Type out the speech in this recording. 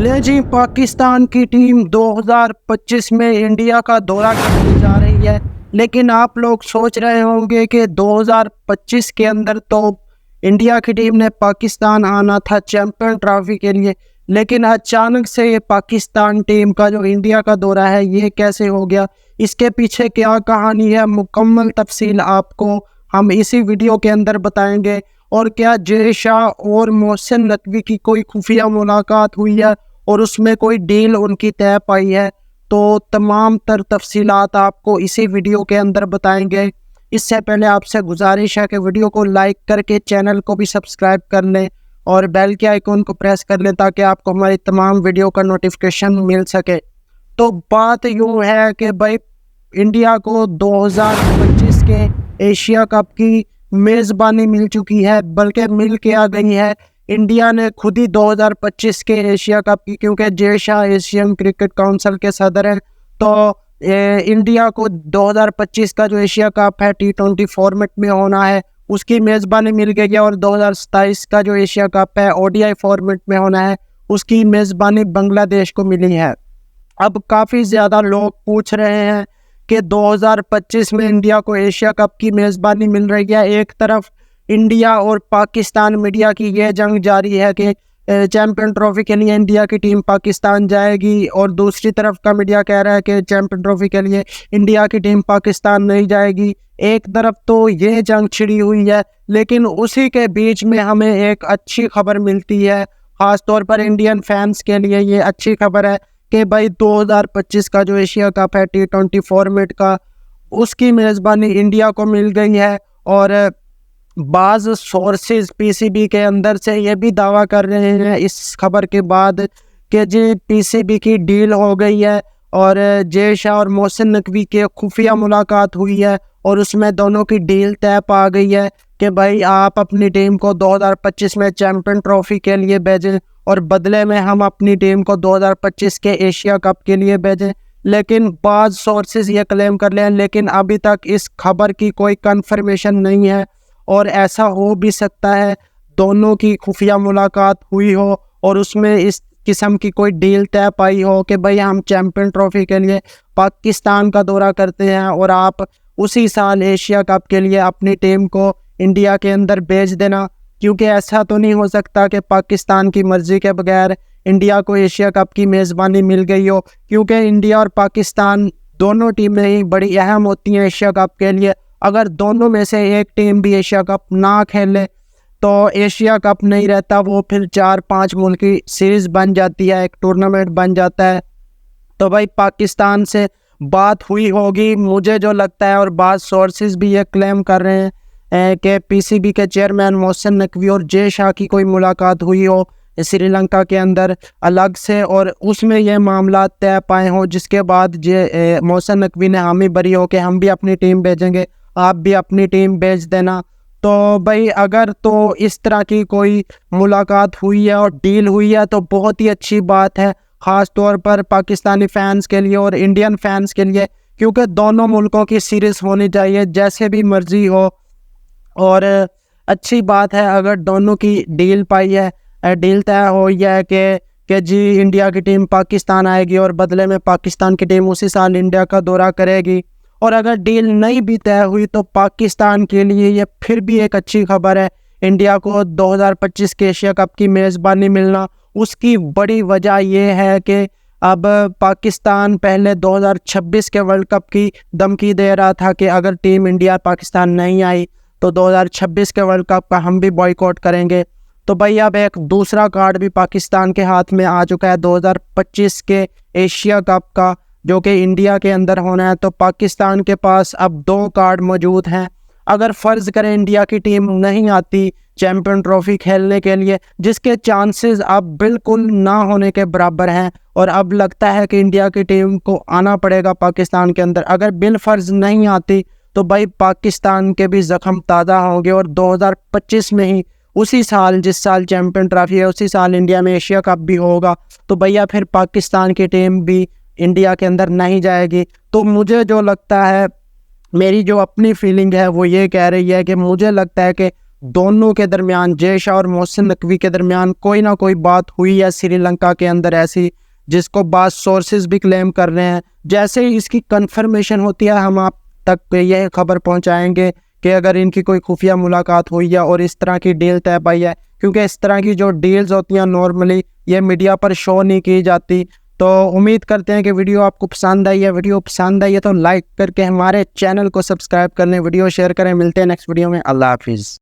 ले जी, पाकिस्तान की टीम 2025 में इंडिया का दौरा करने जा रही है। लेकिन आप लोग सोच रहे होंगे कि 2025 के अंदर तो इंडिया की टीम ने पाकिस्तान आना था चैंपियन ट्रॉफी के लिए, लेकिन अचानक से ये पाकिस्तान टीम का जो इंडिया का दौरा है ये कैसे हो गया, इसके पीछे क्या कहानी है, मुकम्मल तफसील आपको हम इसी वीडियो के अंदर बताएंगे। और क्या जय शाह और मोहसिन नकवी की कोई खुफिया मुलाकात हुई है और उसमें कोई डील उनकी तय पाई है, तो तमाम तर तफसीलात आपको इसी वीडियो के अंदर बताएंगे। इससे पहले आपसे गुजारिश है कि वीडियो को लाइक करके चैनल को भी सब्सक्राइब कर लें और बेल के आइकन को प्रेस कर लें ताकि आपको हमारी तमाम वीडियो का नोटिफिकेशन मिल सके। तो बात यूँ है कि भाई इंडिया को 2025 के एशिया कप की मेज़बानी मिल चुकी है, बल्कि मिल के आ गई है। इंडिया ने खुद ही 2025 के एशिया कप की, क्योंकि Jay Shah Asian cricket council के सदर हैं, तो इंडिया को 2025 का जो एशिया कप है T20 फॉर्मेट में होना है उसकी मेज़बानी मिल गई है। और 2027 का जो एशिया कप है ODI फॉर्मेट में होना है उसकी मेज़बानी बांग्लादेश को मिली है। अब काफ़ी ज़्यादा लोग पूछ रहे हैं कि 2025 में इंडिया को एशिया कप की मेज़बानी मिल रही है। एक तरफ इंडिया और पाकिस्तान मीडिया की ये जंग जारी है कि चैंपियन ट्रॉफी के लिए इंडिया की टीम पाकिस्तान जाएगी, और दूसरी तरफ का मीडिया कह रहा है कि चैंपियन ट्रॉफी के लिए इंडिया की टीम पाकिस्तान नहीं जाएगी। एक तरफ तो ये जंग छिड़ी हुई है, लेकिन उसी के बीच में हमें एक अच्छी खबर मिलती है। ख़ास तौर पर इंडियन फैंस के लिए ये अच्छी खबर है कि भाई 2025 का जो एशिया कप है T20 फॉर्मेट का, उसकी मेज़बानी इंडिया को मिल गई है। और बाज़ सोर्सेज PCB के अंदर से ये भी दावा कर रहे हैं इस खबर के बाद कि जी PCB की डील हो गई है और जय शाह और मोहसिन नकवी के खुफिया मुलाकात हुई है और उसमें दोनों की डील तय पा गई है कि भाई आप अपनी टीम को 2025 में चैंपियन ट्रॉफी के लिए भेजें और बदले में हम अपनी टीम को 2025 के एशिया कप के लिए भेजें। लेकिन बाज़ सोर्सेज ये क्लेम कर रहे हैं, लेकिन अभी तक इस खबर की कोई कंफर्मेशन नहीं है। और ऐसा हो भी सकता है दोनों की खुफिया मुलाकात हुई हो और उसमें इस किस्म की कोई डील तय पाई हो कि भाई हम चैंपियन ट्रॉफी के लिए पाकिस्तान का दौरा करते हैं और आप उसी साल एशिया कप के लिए अपनी टीम को इंडिया के अंदर भेज देना। क्योंकि ऐसा तो नहीं हो सकता कि पाकिस्तान की मर्ज़ी के बगैर इंडिया को एशिया कप की मेज़बानी मिल गई हो, क्योंकि इंडिया और पाकिस्तान दोनों टीमें ही बड़ी अहम होती हैं एशिया कप के लिए। अगर दोनों में से एक टीम भी एशिया कप ना खेले तो एशिया कप नहीं रहता, वो फिर 4-5 मुल्क की सीरीज़ बन जाती है, एक टूर्नामेंट बन जाता है। तो भाई पाकिस्तान से बात हुई होगी मुझे जो लगता है, और बाज़ सोर्सेज भी ये क्लेम कर रहे हैं कि PCB के चेयरमैन मोहसिन नकवी और जय शाह की कोई मुलाकात हुई हो श्रीलंका के अंदर अलग से, और उसमें यह मामला तय पाए हों, जिसके बाद मोहसिन नकवी ने हामी भरी हो कि हम भी अपनी टीम भेजेंगे, आप भी अपनी टीम भेज देना। तो भाई अगर तो इस तरह की कोई मुलाकात हुई है और डील हुई है तो बहुत ही अच्छी बात है, ख़ास तौर पर पाकिस्तानी फ़ैन्स के लिए और इंडियन फैंस के लिए, क्योंकि दोनों मुल्कों की सीरीज़ होनी चाहिए जैसे भी मर्ज़ी हो। और अच्छी बात है अगर दोनों की डील पाई है, डील तय हो है कि जी इंडिया की टीम पाकिस्तान आएगी और बदले में पाकिस्तान की टीम उसी साल इंडिया का दौरा करेगी। और अगर डील नहीं भी तय हुई तो पाकिस्तान के लिए ये फिर भी एक अच्छी खबर है। इंडिया को 2025 के एशिया कप की मेज़बानी मिलना, उसकी बड़ी वजह ये है कि अब पाकिस्तान पहले 2026 के वर्ल्ड कप की धमकी दे रहा था कि अगर टीम इंडिया पाकिस्तान नहीं आई तो 2026 के वर्ल्ड कप का हम भी बॉयकॉट करेंगे। तो भाई अब एक दूसरा कार्ड भी पाकिस्तान के हाथ में आ चुका है 2025 के एशिया कप का, जो कि इंडिया के अंदर होना है। तो पाकिस्तान के पास अब 2 कार्ड मौजूद हैं। अगर फ़र्ज़ करें इंडिया की टीम नहीं आती चैंपियन ट्रॉफी खेलने के लिए, जिसके चांसेस अब बिल्कुल ना होने के बराबर हैं, और अब लगता है कि इंडिया की टीम को आना पड़ेगा पाकिस्तान के अंदर, अगर बिल फ़र्ज़ नहीं आती तो भाई पाकिस्तान के भी ज़ख्म ताज़ा होंगे और 2025 में ही, उसी साल जिस साल चैंपियन ट्रॉफी है उसी साल इंडिया में एशिया कप भी होगा। तो भैया फिर पाकिस्तान की टीम भी इंडिया के अंदर नहीं जाएगी। तो मुझे जो लगता है, मेरी जो अपनी फीलिंग है वो ये कह रही है कि मुझे लगता है कि دونوں کے درمیان، جے شاہ اور محسن نقوی کے درمیان کوئی نہ کوئی بات ہوئی ہے سری لنکا کے اندر ایسی، جس کو بعض سورسز بھی کلیم کر رہے ہیں۔ جیسے ہی اس کی کنفرمیشن ہوتی ہے ہم آپ تک یہ خبر پہنچائیں گے کہ اگر ان کی کوئی خفیہ ملاقات ہوئی ہے اور اس طرح کی ڈیل طے پائی ہے، کیونکہ اس طرح کی جو ڈیلز ہوتی ہیں نارملی یہ میڈیا پر شو نہیں کی جاتی۔ تو امید کرتے ہیں کہ ویڈیو آپ کو پسند آئی ہے۔ ویڈیو پسند آئی ہے تو لائک کر کے ہمارے چینل کو سبسکرائب کریں، ویڈیو شیئر کریں۔ ملتے ہیں نیکسٹ ویڈیو میں، اللہ حافظ۔